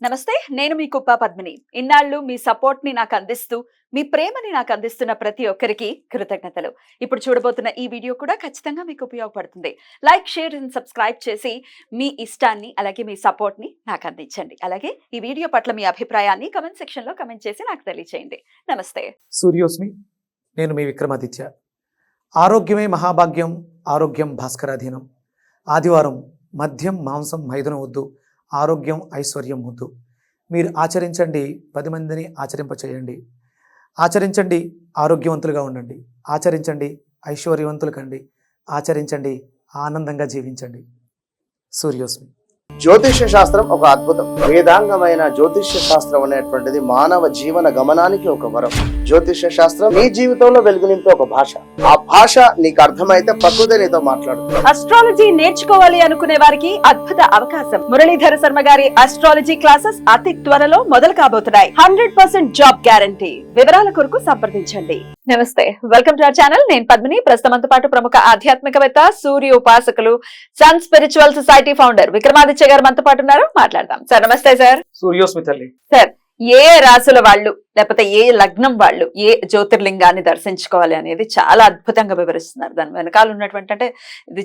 నమస్తే, నేను మీ కుప్ప పద్మిని. ఇన్నాళ్ళు మీ సపోర్ట్‌ని నాకు అందిస్తూ, మీ ప్రేమని నాకు అందిస్తున్న ప్రతి ఒక్కరికి కృతజ్ఞతలు. ఇప్పుడు చూడబోతున్న ఈ వీడియో కూడా ఖచ్చితంగా మీకు ఉపయోగపడుతుంది. లైక్, షేర్ అండ్ సబ్స్క్రైబ్ చేసి మీ ఇష్టాన్ని అలాగే మీ సపోర్ట్‌ని నాకు అందించండి. అలాగే ఈ వీడియో పట్ల మీ అభిప్రాయాన్ని కామెంట్ సెక్షన్‌లో కామెంట్ చేసి నాకు తెలియజేయండి. నమస్తే. సూర్యోస్మి. నేను మీ విక్రమాదిత్య. ఆరోగ్యమే మహాభాగ్యం, ఆరోగ్యం భాస్కరాధీనం. ఆదివారం మద్యం మాంసం మైదనం వద్దు, ఆరోగ్యం ఐశ్వర్యం వద్దు. మీరు ఆచరించండి, 10 మందిని ఆచరింపచేయండి. ఆచరించండి, ఆరోగ్యవంతులుగా ఉండండి. ఆచరించండి, ఐశ్వర్యవంతులు కండి. ఆచరించండి, ఆనందంగా జీవించండి. సూర్యోస్మి. జ్యోతిష్య శాస్త్రం ఒక అద్భుతం. వేదాంగమైన జ్యోతిష్య శాస్త్రం అనేటువంటిది మానవ జీవన గమనానికి ఒక వరం. జ్యోతిష్య శాస్త్రం నీ జీవితంలో వెలుగునింపే ఒక భాష. ఆ భాష నీకు అర్థమైతే ప్రకృతి నీతో మాట్లాడుతుంది. అస్ట్రాలజీ నేర్చుకోవాలి అనుకునే వారికి అద్భుత అవకాశం. మురళీధర శర్మ గారి అస్ట్రాలజీ క్లాసెస్ అతి త్వరలో మొదలు కాబోతున్నాయి. 100% జాబ్ గ్యారంటీ. వివరాల కొరకు సంప్రదించండి. నమస్తే, వెల్కమ్ టు అవర్ ఛానల్. నేను పద్మిని. ప్రస్తుతంతో పాటు ప్రముఖ ఆధ్యాత్మికవేత్త, సూర్య ఉపాసకులు, sun spiritual society founder Vikramaditya గారు మనతో పాటు ఉన్నారు. మాట్లాడదాం. సార్ నమస్తే. సార్ సూర్యోస్మి తల్లి. సార్, ఏ రాసుల వాళ్ళు లేకపోతే ఏ లగ్నం వాళ్ళు ఏ జ్యోతిర్లింగాన్ని దర్శించుకోవాలి అనేది చాలా అద్భుతంగా వివరిస్తున్నారు. దాని వెనకాల ఉన్నటువంటి అంటే ఇది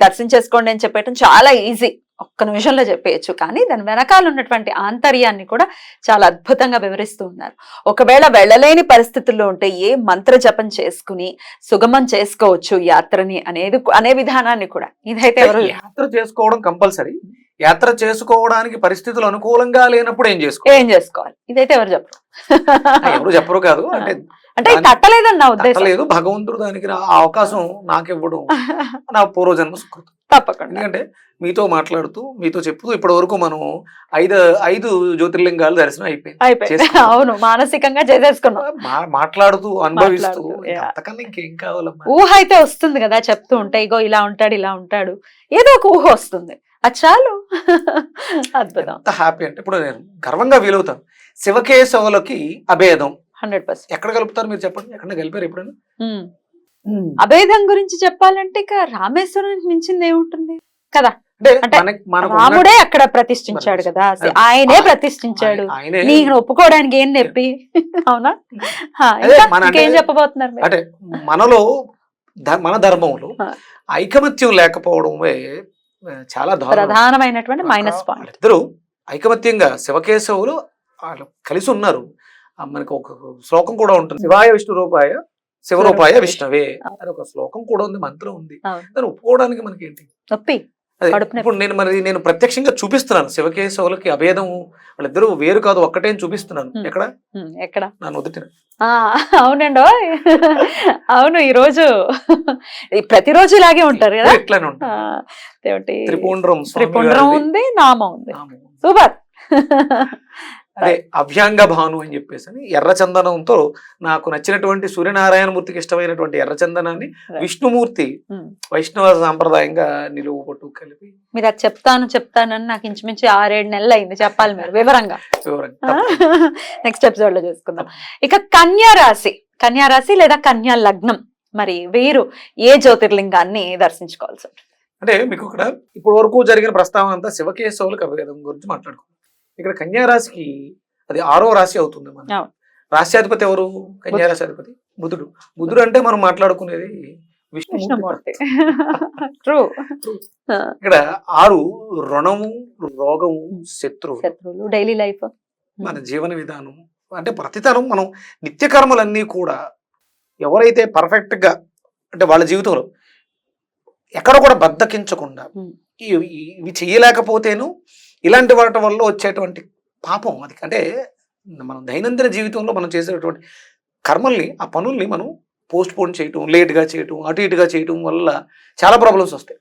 దర్శించేసుకోండి అని చెప్పేయటం చాలా ఈజీ, ఒక్క నిమిషంలో చెప్పేయచ్చు. కానీ దాని వెనకాల ఉన్నటువంటి ఆంతర్యాన్ని కూడా చాలా అద్భుతంగా వివరిస్తూ ఉన్నారు. ఒకవేళ వెళ్ళలేని పరిస్థితుల్లో ఉంటే ఏ మంత్ర జపం చేసుకుని సుగమం చేసుకోవచ్చు యాత్రని అనే విధానాన్ని కూడా ఇదైతే యాత్ర చేసుకోవడం కంపల్సరీ. యాత్ర చేసుకోవడానికి పరిస్థితులు అనుకూలంగా లేనప్పుడు ఏం చేసుకోవాలి ఇదైతే ఎవరు చెప్పరు కాదు. అంటే తట్టలేదని నా ఉద్దేశం లేదు. భగవంతుడు దానికి అవకాశం నాకివ్వడం నా పూర్వజన్మ సుకృతం. తప్పకుండా. ఎందుకంటే మీతో మాట్లాడుతూ మీతో చెప్తూ ఇప్పటి వరకు మనం ఐదు జ్యోతిర్లింగాలు దర్శనం అయిపోయింది. అవును, మానసికంగా చేసేసుకున్నాం. మాట్లాడుతూ అనుభవిస్తూ అంతకన్నా ఇంకేం కావాలమ్మా. ఊహ అయితే వస్తుంది కదా చెప్తూ ఉంటే, ఇగో ఇలా ఉంటాడు ఏదో ఒక ఊహ వస్తుంది. అది చాలు. అద్భుతం. ఎంత హ్యాపీ అంటే ఇప్పుడు నేను గర్వంగా వీలవుతాను. శివకేశవులకి అభేదం 100%. ఎక్కడ కలుపుతారు మీరు చెప్పండి? ఎక్కడ కలిపారు ఎప్పుడైనా? అభేదం గురించి చెప్పాలంటే ఇక రామేశ్వరం మించింది ఏముంటుంది కదా. అంటే రాముడే అక్కడ ప్రతిష్ఠించాడు కదా, ఆయనే ప్రతిష్ఠించాడు. నీకు ఒప్పుకోవడానికి ఏం నొప్పి? అవునా? ఏం చెప్పబోతున్నారు? అంటే మనలో మన ధర్మంలో ఐకమత్యం లేకపోవడమే చాలా ప్రధానమైనటువంటి మైనస్ పాయింట్. ఇద్దరు ఐకమత్యంగా శివకేశవులు వాళ్ళు కలిసి ఉన్నారు. మనకు ఒక శ్లోకం కూడా ఉంటుంది, శివాయ విష్ణు రూపాయ శివరూపాయ విష్ణవే అని ఒక శ్లోకం కూడా ఉంది, మంత్రం ఉంది. దాన్ని ఒప్పుకోవడానికి మనకి ఏంటి నొప్పి? ఇప్పుడు నేను ప్రత్యక్షంగా చూపిస్తున్నాను శివకేశవులకి అభేదం, వాళ్ళిద్దరూ వేరు కాదు ఒక్కటే చూపిస్తున్నాను. ఎక్కడ నా నుదుటిన. అవునండి, అవును. ఈ రోజు ప్రతిరోజు ఇలాగే ఉంటారు కదా, ఇట్లానే ఉంటారు. త్రిపుండ్రం ఉంది, నామం ఉంది. సూపర్. అదే అభ్యాంగ భాను అని చెప్పేసి ఎర్ర చందనంతో నాకు నచ్చినటువంటి సూర్యనారాయణమూర్తికి ఇష్టమైనటువంటి ఎర్ర చందనాన్ని విష్ణుమూర్తి వైష్ణవ సాంప్రదాయంగా నిలువు పట్టు కలిపి మీరు అది చెప్తానని నాకు ఇంచుమించు 6-7 నెలలు అయింది. చెప్పాలి మీరు వివరంగా. నెక్స్ట్ ఎపిసోడ్ లో చేసుకుందాం. ఇక కన్యా రాశి లేదా కన్యా లగ్నం, మరి వీరు ఏ జ్యోతిర్లింగాన్ని దర్శించుకోవాల్సి ఉంటుంది? అంటే మీకు ఇక్కడ ఇప్పటి వరకు జరిగిన ప్రస్తావన అంతా శివకేశవులకు అభేదం గురించి మాట్లాడుకున్నాం. ఇక్కడ కన్యా రాశికి అది 6వ రాశి అవుతుంది. మన రాశ్యాధిపతి ఎవరు? కన్యా రాశి అధిపతి బుధుడు అంటే మనం మాట్లాడుకునేది విష్ణుమూర్తి. ఇక్కడ 6 రుణము, రోగము, శత్రువులు, డైలీ లైఫ్, మన జీవన విధానం. అంటే ప్రతితరం మనం నిత్య కర్మలన్నీ కూడా ఎవరైతే పర్ఫెక్ట్ గా అంటే వాళ్ళ జీవితంలో ఎక్కడ కూడా బద్దకించకుండా ఇవి చేయలేకపోతేను ఇలాంటి వాటి వల్ల వచ్చేటువంటి పాపం అది. అంటే మనం దైనందిన జీవితంలో మనం చేసేటువంటి కర్మల్ని, ఆ పనుల్ని మనం పోస్ట్ పోన్ చేయటం, లేట్గా చేయటం, అటు ఇటుగా చేయటం వల్ల చాలా ప్రాబ్లమ్స్ వస్తాయి.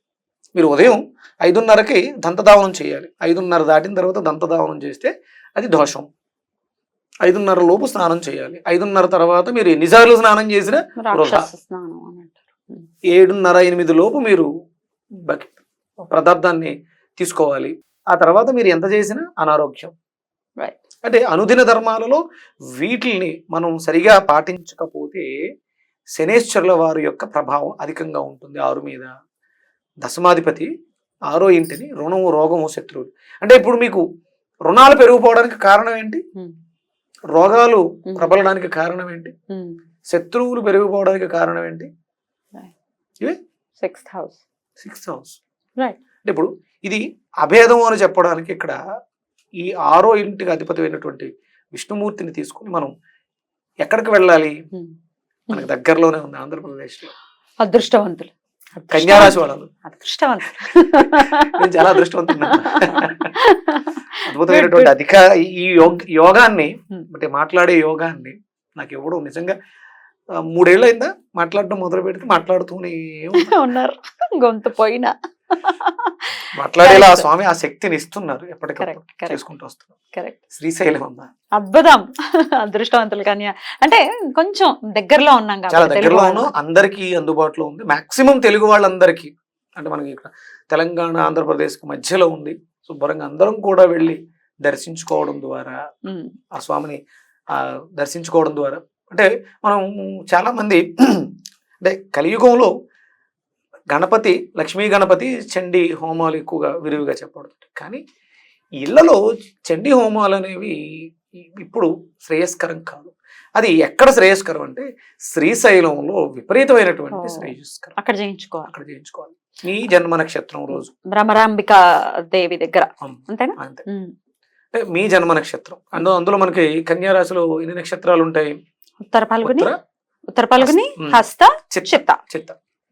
మీరు ఉదయం 5:30కి దంతధావనం చేయాలి. 5:30 దాటిన తర్వాత దంతధావనం చేస్తే అది దోషం. 5:30 లోపు స్నానం చేయాలి. 5:30 తర్వాత మీరు ఎన్నిసార్లు స్నానం చేసినా 7:30-8 లోపు మీరు పదార్థాన్ని తీసుకోవాలి. ఆ తర్వాత మీరు ఎంత చేసినా అనారోగ్యం. అంటే అనుదిన ధర్మాలలో వీటిల్ని మనం సరిగా పాటించకపోతే శనేశ్వరుల వారి యొక్క ప్రభావం అధికంగా ఉంటుంది 6 మీద. దశమాధిపతి 6వ ఇంటిని రుణము, రోగము, శత్రువులు. అంటే ఇప్పుడు మీకు రుణాలు పెరిగిపోవడానికి కారణం ఏంటి? ఉమ్, రోగాలు ఉమ్, ప్రబలడానికి కారణం ఏంటి? ఉమ్. శత్రువులు పెరిగిపోవడానికి కారణం ఏంటి? ఇవే 6th house. 6th house. Right. అంటే ఇప్పుడు ఇది అభేదం అని చెప్పడానికి ఇక్కడ ఈ 6వ ఇంటికి అధిపతి అయినటువంటి విష్ణుమూర్తిని తీసుకుని మనం ఎక్కడికి వెళ్ళాలి? ఉమ్. మనకి దగ్గరలోనే ఉంది ఆంధ్రప్రదేశ్లో. అదృష్టవంతులు. కన్యారాశి వాళ్ళు. అదృష్టవంతులు. నేను చాలా అదృష్టవంతున్నా. అద్భుతమైనటువంటి ఈ యోగాన్ని అంటే మాట్లాడే యోగాన్ని నాకు ఎవడో నిజంగా 3 ఏళ్ళు అయిందా మాట్లాడడం మొదలు పెడితే మాట్లాడుతూనే ఉన్నారు, గొంతు పోయినా మాట్లాడేలా ఆ స్వామి ఆ శక్తిని ఇస్తున్నారు. ఎప్పటికప్పుడు చేసుకుంటూ వస్తున్నారు. కరెక్ట్. శ్రీశైలం అమ్మా అద్భుతం. అదృష్టవంతులు కన్యా అంటే కొంచెం దగ్గరలో ఉన్నాం చాలా కాబట్టి తెలుగు దగ్గరలోనూ వాళ్ళు. అందరికీ అందుబాటులో ఉంది. మాక్సిమం తెలుగు వాళ్ళందరికీ అంటే మనకి ఇక్కడ తెలంగాణ ఆంధ్రప్రదేశ్ మధ్యలో ఉంది. శుభ్రంగా అందరం కూడా వెళ్ళి దర్శించుకోవడం ద్వారా ఉమ్, ఆ స్వామిని దర్శించుకోవడం ద్వారా అంటే మనం చాలా మంది అంటే కలియుగంలో గణపతి, లక్ష్మీ గణపతి, చండీ హోమాలు ఎక్కువగా విరివిగా చెప్పబడుతుంది. కానీ ఇళ్లలో చండీ హోమాలు అనేవి ఇప్పుడు శ్రేయస్కరం కాదు. అది ఎక్కడ శ్రేయస్కరం అంటే శ్రీశైలంలో విపరీతమైనటువంటి శ్రేయస్కరం. అక్కడ చేయించుకోవాలి. అక్కడ చేయించుకోవాలి. మీ జన్మ నక్షత్రం రోజు భ్రమరాంబిక దేవి దగ్గర అంతేనా? అంతే. అంటే మీ జన్మ నక్షత్రం అందులో మనకి కన్యా రాశిలో ఎన్ని నక్షత్రాలు ఉంటాయి? ఉత్తర పాల్గొని, హస్త, చిత్త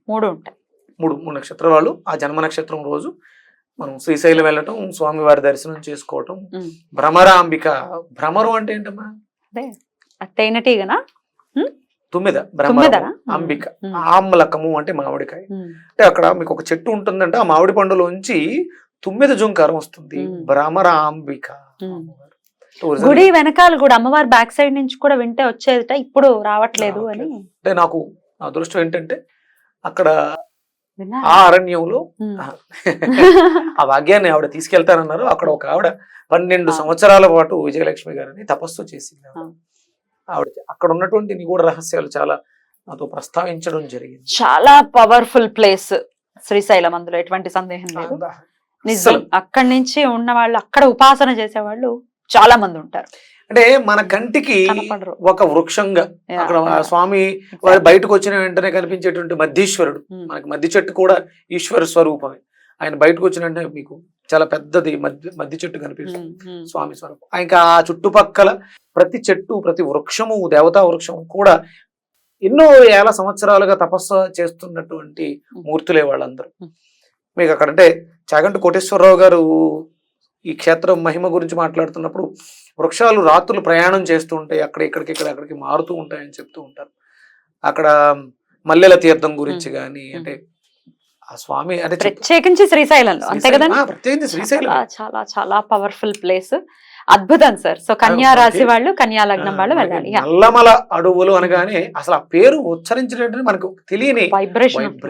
3 ఉంటాయి. 3 నక్షత్రాల వాళ్ళు ఆ జన్మ నక్షత్రం రోజు మనం శ్రీశైలం వెళ్ళటం, స్వామివారి దర్శనం చేసుకోవటం. భ్రమరాంబిక. భ్రమరం అంటే ఏంటమ్మా? తేనెటీగనా? తుమ్మెద. భ్రమరం. అంబిక. ఆమ్లకము అంటే మామిడికాయ. అంటే అక్కడ మీకు ఒక చెట్టు ఉంటుందంటే ఆ మామిడి పండులోంచి తుమ్మెద జుంకారం వస్తుంది. భ్రమరాంబిక. గుడి వెనకాల కూడా అమ్మవారి బ్యాక్ సైడ్ నుంచి కూడా వింటే వచ్చేదిట, ఇప్పుడు రావట్లేదు అని. అంటే నాకు అదృష్టం ఏంటంటే అక్కడ ఆ అరణ్యంలో ఆ భాగ్యాన్ని ఆవిడ తీసుకెళ్తానన్నారు. అక్కడ ఒక ఆవిడ 12 సంవత్సరాల పాటు విజయలక్ష్మి గారిని తపస్సు చేసింది. ఆవిడ అక్కడ ఉన్నటువంటి నిగూఢ రహస్యాలు చాలా నాతో ప్రస్తావించడం జరిగింది. చాలా పవర్ఫుల్ ప్లేస్ శ్రీశైలం, అందులో ఎటువంటి సందేహం లేదు. నిజం. అక్కడి నుంచి ఉన్న వాళ్ళు, అక్కడ ఉపాసన చేసేవాళ్ళు చాలా మంది ఉంటారు. అంటే మన కంటికి ఒక వృక్షంగా అక్కడ స్వామి బయటకు వచ్చిన వెంటనే కనిపించేటువంటి మధ్యేశ్వరుడు. మనకి మధ్య చెట్టు కూడా ఈశ్వర స్వరూపమే. ఆయన బయటకు వచ్చిన వెంటనే మీకు చాలా పెద్దది మధ్య చెట్టు కనిపిస్తుంది, స్వామి స్వరూపం. ఇంకా ఆ చుట్టుపక్కల ప్రతి చెట్టు, ప్రతి వృక్షము, దేవతా వృక్షము కూడా ఎన్నో ఏళ్ల సంవత్సరాలుగా తపస్సు చేస్తున్నటువంటి మూర్తులే వాళ్ళందరూ. మీకు అక్కడ అంటే చాగంటి కోటేశ్వరరావు గారు ఈ క్షేత్రం మహిమ గురించి మాట్లాడుతున్నప్పుడు వృక్షాలు రాత్రులు ప్రయాణం చేస్తూ ఉంటాయి, అక్కడికి మారుతూ ఉంటాయని చెప్తూ ఉంటారు. అక్కడ మల్లెల తీర్థం గురించి కానీ అంటే ఆ స్వామి అంటే ప్రత్యేకించి శ్రీశైలంలో అంతే కదండి. ప్రత్యేకించి శ్రీశైలం చాలా చాలా పవర్ఫుల్ ప్లేస్. అద్భుతం సార్. సో కన్యా రాశి వాళ్ళు, కన్యా లగ్నం వాళ్ళు వెళ్ళాలి. నల్లమల అడవులు అనగానే అసలు ఆ పేరు ఉచ్చరించినట్టు మనకు తెలియని వైబ్రేషన్.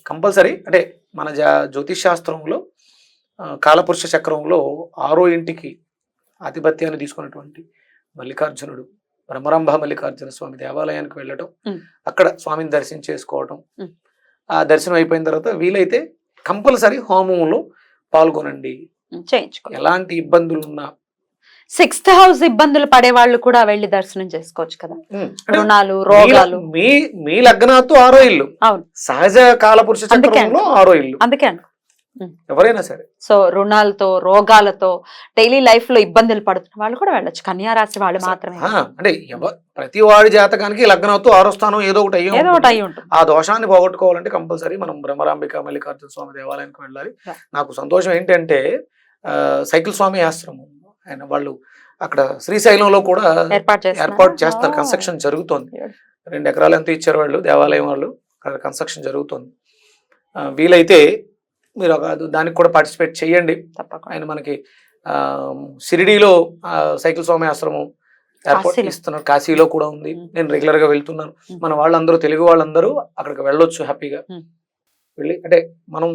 కంపల్సరీ అంటే మన జ్యోతిష్ శాస్త్రంలో కాలపురుష చక్రంలో 6వ ఇంటికి ఆధిపత్యాన్ని తీసుకున్నటువంటి మల్లికార్జునుడు, బ్రహ్మరంభ మల్లికార్జున స్వామి దేవాలయానికి వెళ్ళటం, అక్కడ స్వామిని దర్శనం చేసుకోవటం. ఆ దర్శనం అయిపోయిన తర్వాత వీలైతే కంపల్సరీ హోమంలో పాల్గొనండి, చేయించుకో. ఎలాంటి ఇబ్బందులు ఉన్నా 6th హౌస్ ఇబ్బందులు పడే వాళ్ళు కూడా వెళ్ళి దర్శనం చేసుకోవచ్చు కదా. రుణాలు, రోగాలు. మీ లగ్నాతో 6వ ఇల్లు. అవును, సహజ కాలపురుష చక్రంలో 6వ ఇల్లు. అందుకే ఎవరైనా సరే సో రుణాలతో, రోగాలతో డైలీ లైఫ్ లో ఇబ్బందులు పడుతున్న వాళ్ళు కూడా వెళ్ళొచ్చు. కన్యా రాశి వాళ్ళు మాత్రమే. అంటే ప్రతి వాడి జాతకానికి లగ్నంతో 6వ స్థానం ఏదో ఒకటి అయ్యి ఉంటుంది. ఆ దోషాన్ని పోగొట్టుకోవాలంటే కంపల్సరీ మనం బ్రహ్మరాంబిక మల్లికార్జున స్వామి దేవాలయానికి వెళ్ళాలి. నాకు సంతోషం ఏంటంటే సైకిల్ స్వామి ఆశ్రమం ఆయన వాళ్ళు అక్కడ శ్రీశైలంలో కూడా ఏర్పాటు చేస్తారు. కన్స్ట్రక్షన్ జరుగుతోంది. 2 ఎకరాలు ఎంత ఇచ్చారు వాళ్ళు, దేవాలయం వాళ్ళు. అక్కడ కన్స్ట్రక్షన్ జరుగుతోంది. వీలైతే మీరు దానికి కూడా పార్టిసిపేట్ చేయండి. ఆయన మనకి షిరిడీలో సైకిల్ స్వామి ఆశ్రమం ఏర్పాటు ఇస్తున్నారు. కాశీలో కూడా ఉంది. నేను రెగ్యులర్ గా వెళ్తున్నాను. మన వాళ్ళందరూ, తెలుగు వాళ్ళందరూ అక్కడికి వెళ్ళొచ్చు హ్యాపీగా. వెళ్ళి అంటే మనం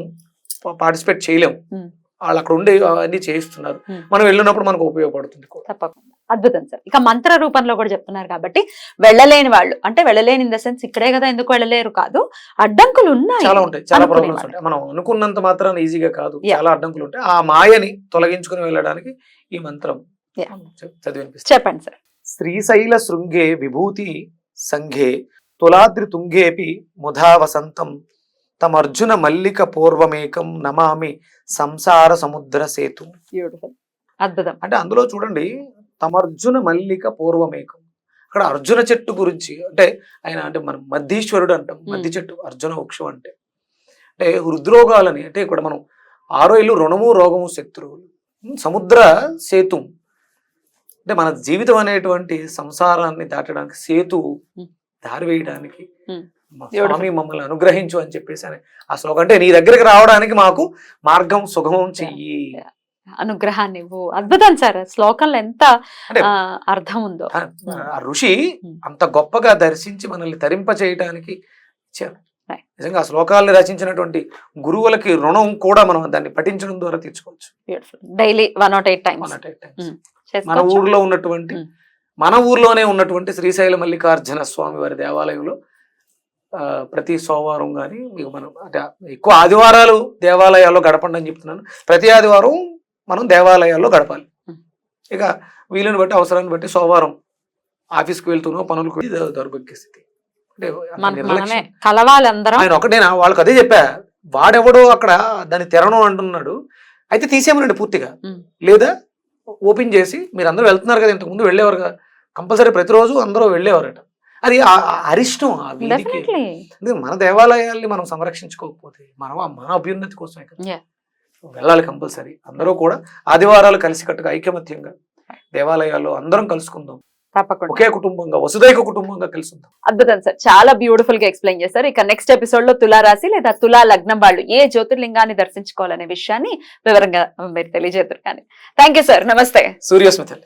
పార్టిసిపేట్ చేయలేము వాళ్ళు అక్కడ ఉండి అన్ని చేయిస్తున్నారు. మనం వెళ్ళినప్పుడు మనకు ఉపయోగపడుతుంది కూడా. తప్పకుండా. అద్భుతం సార్. ఇక మంత్ర రూపంలో కూడా చెప్తున్నారు కాబట్టి వెళ్ళలేని వాళ్ళు, అంటే వెళ్ళలేని ఇన్ ద సెన్స్ ఇక్కడే కదా ఎందుకు వెళ్ళలేరు కాదు, అడ్డంకులు ఉన్నాయి, చాలా ఉంటాయి, చాలా అనుకునే ప్రాబ్లమ్స్ వాళ్ళు. ఉంటాయి. మనం అనుకున్నంత మాత్రాన ఈజీగా కాదు, Yeah. చాలా అడ్డంకులు ఉంటాయి. ఆ మాయని తొలగించుకుని వెళ్ళడానికి ఈ మంత్రం Yeah. చదివినిపిస్తుంది. చెప్పండి సార్. శ్రీశైల శృంగే విభూతి సంఘే తులాద్రి తుంగేపి ముధా వసంతం తమర్జున మల్లిక పూర్వమేకం నమామి సంసార సముద్ర సేతు. బ్యూటిఫుల్. అద్భుతం. అంటే అందులో చూడండి, తమర్జున మల్లిక పూర్వమేకం. అక్కడ అర్జున చెట్టు గురించి, అంటే ఆయన అంటే మనం మద్దీశ్వరుడు అంటాం, మద్ది చెట్టు అర్జున వృక్షం అంటే హృద్రోగాలని, అంటే ఇక్కడ మనం 6 ఇల్లు రుణము రోగము శత్రువులు, సముద్ర సేతు అంటే మన జీవితం అనేటువంటి సంసారాన్ని దాటడానికి సేతు దారి వేయడానికి స్వామి మమ్మల్ని అనుగ్రహించు అని చెప్పేసి ఆ శ్లోకం, అంటే నీ దగ్గరికి రావడానికి మాకు మార్గం సుగమం చెయ్యి, అనుగ్రహాన్ని ఇవ్వు. అద్భుతం సార్. శ్లోకంలో ఎంత అర్థం ఉందో. ఆ ఋషి అంత గొప్పగా దర్శించి మనల్ని తరింప చేయడానికి ఇచ్చారు. నిజంగా ఆ శ్లోకాలను రచించినటువంటి గురువులకి రుణం కూడా మనం దాన్ని పఠించడం ద్వారా తీర్చుకోవచ్చు. డైలీ 108 టైమ్స్ మన ఊర్లో ఉన్నటువంటి, మన ఊర్లోనే ఉన్నటువంటి శ్రీశైల మల్లికార్జున స్వామి వారి దేవాలయంలో ప్రతి సోమవారం కానీ మీకు మనం అంటే ఎక్కువ ఆదివారాలు దేవాలయాల్లో గడపండి అని చెప్తున్నాను. ప్రతి ఆదివారం మనం దేవాలయాల్లో గడపాలి. ఇక వీలుని బట్టి అవసరాన్ని బట్టి సోమవారం ఆఫీస్కి వెళ్తూనో పనులకు దౌర్భాగ్య స్థితి, అంటే కలవాలి అందరం. ఆయన ఒకటేనా, వాళ్ళకి అదే చెప్పా, వాడెవడో అక్కడ దాన్ని తెరను అంటున్నాడు, అయితే తీసేయమనండి పూర్తిగా, లేదా ఓపెన్ చేసి మీరు అందరూ వెళ్తున్నారు కదా, ఇంతకు ముందు వెళ్ళేవారుగా, కంపల్సరీ ప్రతిరోజు అందరూ వెళ్ళేవారట. అది అరిష్టం ఆ వీధికి. మన దేవాలయాల్ని మనం సంరక్షించుకోకపోతే మన అభ్యున్నతి కోసమే కదా వెళ్ళాలి. కంపల్సరీ అందరూ కూడా ఆదివారాలు కలిసికట్టుగా ఐకమత్యంగా దేవాలయాల్లో అందరం కలుసుకుందాం, తప్పకుండా ఒకే కుటుంబంగా వసుదైక కుటుంబంగా కలిసి ఉందాం. అద్భుతం సార్. చాలా బ్యూటిఫుల్ గా ఎక్స్ప్లెయిన్ చేశారు. ఇక నెక్స్ట్ ఎపిసోడ్ లో తులారాశి లేదా తులా లగ్నం వాళ్ళు ఏ జ్యోతిర్లింగాన్ని దర్శించుకోవాలనే విషయాన్ని వివరంగా మీరు తెలియజేద్దరు. కానీ థ్యాంక్ యూ సార్. నమస్తే. సూర్యోస్మితల్.